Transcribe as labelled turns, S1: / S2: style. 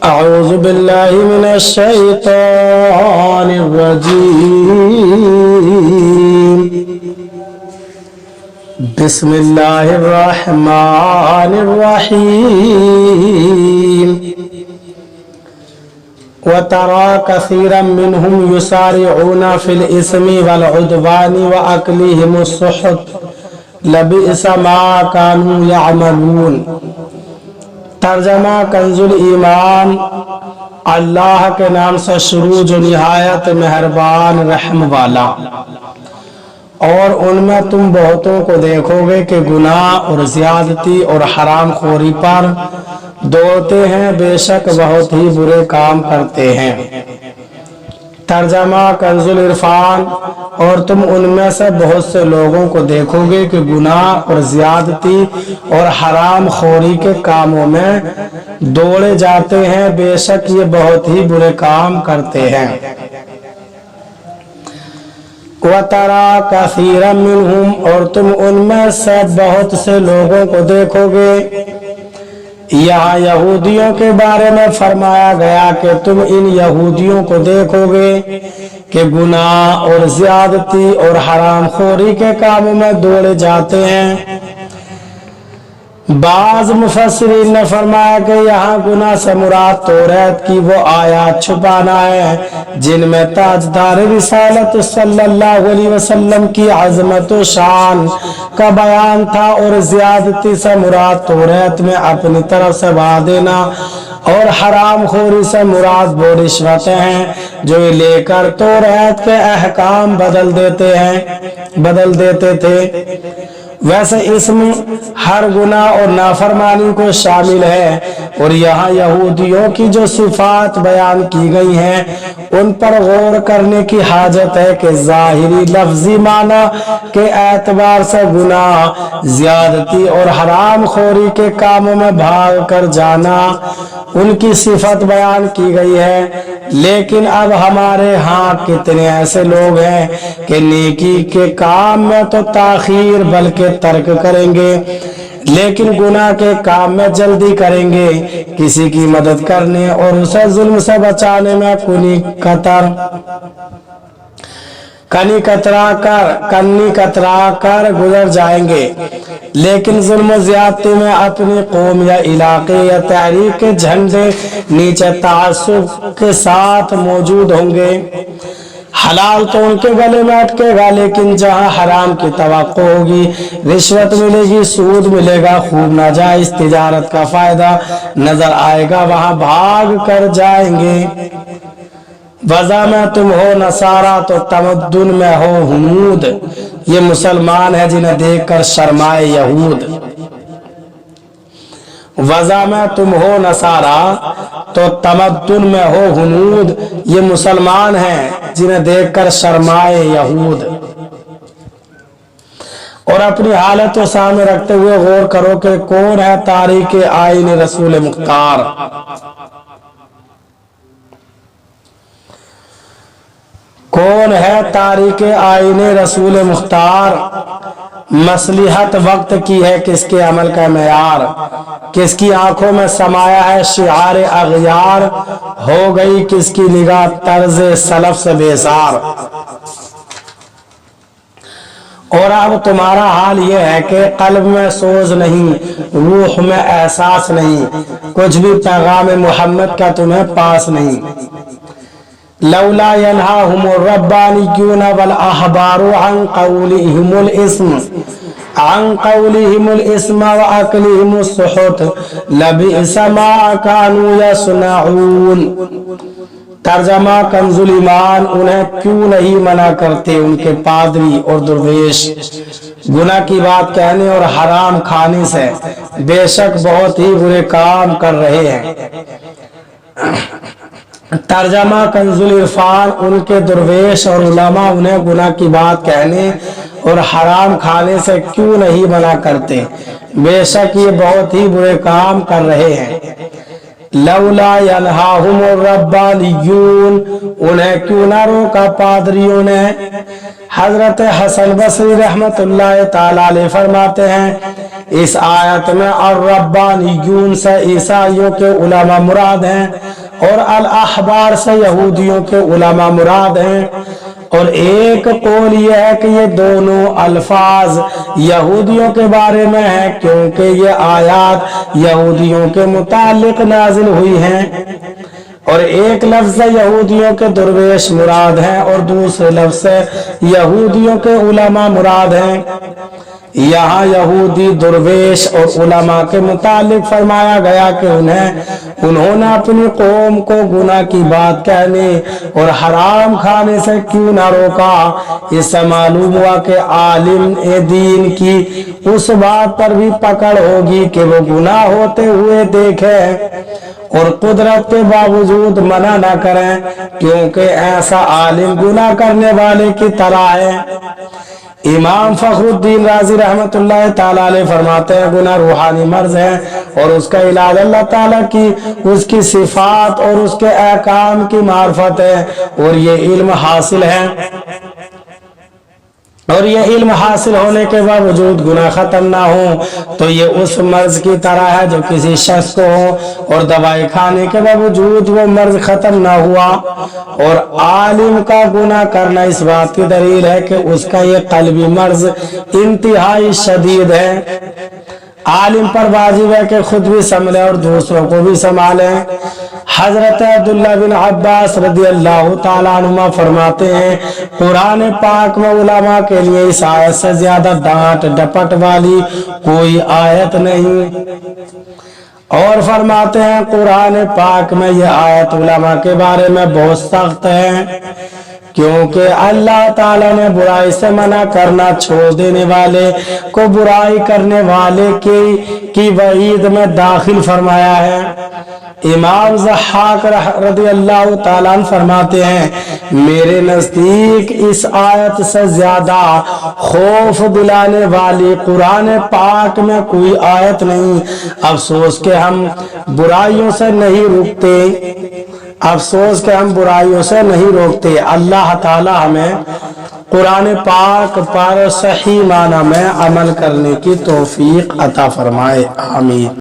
S1: أعوذ بالله من الشيطان الرجيم. بسم الله الرحمن الرحيم. وترى كثيرا منهم يسارعون في الإثم والعدوان وأكلهم السحت لبئس ما كانوا يعملون. ترجمہ کنزُل ایمان. اللہ کے نام سے شروع جو نہایت مہربان رحم والا. اور ان میں تم بہتوں کو دیکھو گے کہ گناہ اور زیادتی اور حرام خوری پر دوڑتے ہیں، بے شک بہت ہی برے کام کرتے ہیں. ترجمہ کنزُل عرفان. اور تم ان میں سے بہت سے لوگوں کو دیکھو گے کہ گناہ اور زیادتی اور حرام خوری کے کاموں میں دوڑے جاتے ہیں، بے شک یہ بہت ہی برے کام کرتے ہیں. وَتَرَى كَثِيرًا مِّنْهُمْ. اور تم ان میں سے بہت سے لوگوں کو دیکھو گے. یہاں یہودیوں کے بارے میں فرمایا گیا کہ تم ان یہودیوں کو دیکھو گے کہ گناہ اور زیادتی اور حرام خوری کے کاموں میں دوڑے جاتے ہیں. بعض مفسرین نے فرمایا کہ یہاں گناہ سے مراد توریت کی وہ آیات چھپانا ہے جن میں تاجدار رسالت صلی اللہ علیہ وسلم کی عظمت و شان کا بیان تھا، اور زیادتی سے مراد توریت میں اپنی طرف سے وعدہ دینا، اور حرام خوری سے مراد وہ رشوتیں ہیں جو لے کر توریت کے احکام بدل دیتے تھے. ویسے اسم ہر گناہ اور نافرمانی کو شامل ہے، اور یہاں یہودیوں کی جو صفات بیان کی گئی ہیں ان پر غور کرنے کی حاجت ہے کہ ظاہری لفظی معنی کے اعتبار سے گناہ، زیادتی اور حرام خوری کے کاموں میں بھاگ کر جانا ان کی صفت بیان کی گئی ہے. لیکن اب ہمارے ہاں کتنے ایسے لوگ ہیں کہ نیکی کے کام میں تو تاخیر بلکہ ترک کریں گے، لیکن گناہ کے کام میں جلدی کریں گے. کسی کی مدد کرنے اور اسے ظلم سے بچانے میں کنی کترا کر گزر جائیں گے، لیکن ظلم و زیادتی میں اپنی قوم یا علاقے یا تحریک کے جھنڈے نیچے تعصب کے ساتھ موجود ہوں گے. حلال تو ان کے گلے میں اٹکے گا، لیکن جہاں حرام کی توقع ہوگی، رشوت ملے گی، سود ملے گا، خوب ناجائز تجارت کا فائدہ نظر آئے گا، وہاں بھاگ کر جائیں گے. وضع میں تم ہو نصارہ تو تمدن میں ہو ہنود. یہ مسلمان ہے جنہیں دیکھ کر شرمائے یہود. وضع میں تم ہو نصارہ تو تمدن میں ہو ہنود. یہ مسلمان ہیں جنہیں دیکھ کر شرمائے یہود. اور اپنی حالت کو سامنے رکھتے ہوئے غور کرو کہ کون ہے تاریخ آئین رسول مختار. کون ہے تاریخ آئین رسول مختار؟ مصلحت وقت کی ہے کس کے عمل کا معیار؟ کس کی آنکھوں میں سمایا ہے شعار اغیار؟ ہو گئی کس کی نگاہ طرز سلف سے بیزار؟ اور اب تمہارا حال یہ ہے کہ قلب میں سوز نہیں، روح میں احساس نہیں، کچھ بھی پیغام محمد کا تمہیں پاس نہیں. لولا ينهاهم الربانيون والاحبار عن قولهم الاسم واكلهم السحت لبئس ما كانوا يصنعون. ترجمہ کنزُل ایمان. انہیں کیوں نہیں منع کرتے ان کے پادری اور درویش گناہ کی بات کہنے اور حرام کھانے سے، بے شک بہت ہی برے کام کر رہے ہیں. ترجمہ کنزُل عرفان. ان کے درویش اور علماء انہیں گناہ کی بات کہنے اور حرام کھانے سے کیوں نہیں منع کرتے، بے شک یہ بہت ہی برے کام کر رہے ہیں. لولا ینہاہم الربانیون. انہیں کیوں نہ روکا پادریوں نے. حضرت حسن بصری رحمت اللہ تعالی علیہ فرماتے ہیں اس آیت میں الربانیون سے عیسائیوں کے علماء مراد ہیں اور الاحبار سے یہودیوں کے علماء مراد ہیں، اور ایک قول یہ ہے کہ یہ دونوں الفاظ یہودیوں کے بارے میں ہیں کیونکہ یہ آیات یہودیوں کے متعلق نازل ہوئی ہیں، اور ایک لفظ یہودیوں کے درویش مراد ہیں اور دوسرے لفظ یہودیوں کے علماء مراد ہیں۔ یہاں یہودی درویش اور علماء کے متعلق فرمایا گیا کہ انہوں نے اپنی قوم کو گناہ کی بات کہنے اور حرام کھانے سے کیوں نہ روکا۔ اس سے معلوم ہوا کہ عالم دین کی اس بات پر بھی پکڑ ہوگی کہ وہ گناہ ہوتے ہوئے دیکھیں اور قدرت کے باوجود منع نہ کریں، کیونکہ ایسا عالم گناہ کرنے والے کی طرح ہے۔ امام فخر الدین رازی رحمت اللہ تعالیٰ علیہ فرماتے ہیں گناہ روحانی مرض ہے اور اس کا علاج اللہ تعالیٰ کی اس کی صفات اور اس کے احکام کی معرفت ہے، اور یہ علم حاصل ہے، اور یہ علم حاصل ہونے کے باوجود گناہ ختم نہ ہو تو یہ اس مرض کی طرح ہے جو کسی شخص کو ہو اور دوائی کھانے کے باوجود وہ مرض ختم نہ ہوا۔ اور عالم کا گناہ کرنا اس بات کی دلیل ہے کہ اس کا یہ قلبی مرض انتہائی شدید ہے۔ عالم پر واجب ہے کہ خود بھی سنبھلے اور دوسروں کو بھی سنبھالے۔ حضرت عبداللہ بن عباس رضی اللہ تعالیٰ عنہما فرماتے ہیں قرآن پاک میں علماء کے لیے اس آیت سے زیادہ ڈانٹ ڈپٹ والی کوئی آیت نہیں، اور فرماتے ہیں قرآن پاک میں یہ آیت علماء کے بارے میں بہت سخت ہے، کیونکہ اللہ تعالیٰ نے برائی سے منع کرنا چھوڑ دینے والے کو برائی کرنے والے کی وعید میں داخل فرمایا ہے۔ امام ضحاک رضی اللہ تعالیٰ عنہ فرماتے ہیں میرے نزدیک اس آیت سے زیادہ خوف دلانے والی قرآن پاک میں کوئی آیت نہیں۔ افسوس کہ ہم برائیوں سے نہیں روکتے، اللہ تعالی ہمیں قرآن پاک پر صحیح معنی میں عمل کرنے کی توفیق عطا فرمائے، آمین۔